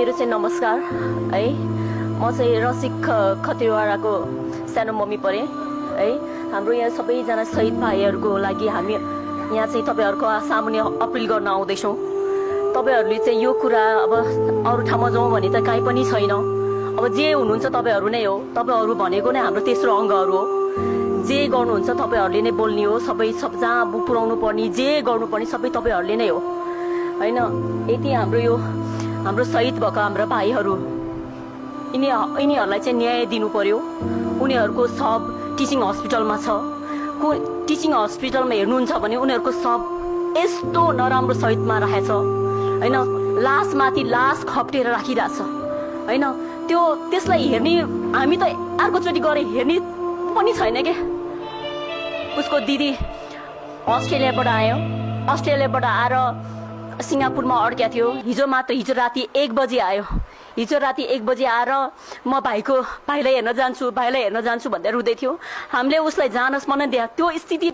मेरो चाहिँ नमस्कार है। म चाहिँ रसिक खतिरवाडाको सानो मम्मी परे है। हाम्रो यहाँ सबैजना शहीद भाइहरूको लागि हामी यहाँ चाहिँ तपाईहरुको सामुन्ने अपिल गर्न आउँदैछौँ। तपाईहरुले चाहिँ यो कुरा अब अरु ठाउँमा जाउँ भने त काहीँ पनि छैन। अब जे हुनुहुन्छ तपाईहरु नै हो। तपाईहरु भनेको नै हाम्रो तेस्रो अङ्गहरु हो। जे गर्नुहुन्छ तपाईहरुले नै बोल्ने हो। सबै सब जहाँ पुर्याउनु पर्ने जे गर्नुपर्ने सबै तपाईहरुले नै हो हैन। यति हाम्रो शहीद भएको हाम्रो भाइहरू यिनीहरूलाई चाहिँ न्याय दिनु पर्यो। उनीहरूको सब टिचिङ हस्पिटलमा छ। टिचिङ हस्पिटलमा हेर्नुहुन्छ भने उनीहरूको सब यस्तो नराम्रो सहितमा राखेछ हैन। लासमाथि लास खप्टेर राखिरहेछ हैन। त्यसलाई हेर्ने हामी त अर्कोचोटि गरे हेर्ने पनि छैन के। उसको दिदी अस्ट्रेलियाबाट आयो। अस्ट्रेलियाबाट आएर सिङ्गापुरमा अड्क्या थियो। हिजो राति 1 बजे आयो। हिजो राति 1 बजे आएर म भाइलाई हेर्न जान्छु भन्दै रुँदै थियो। हामीले उसलाई जानस् मन दिए त्यो स्थिति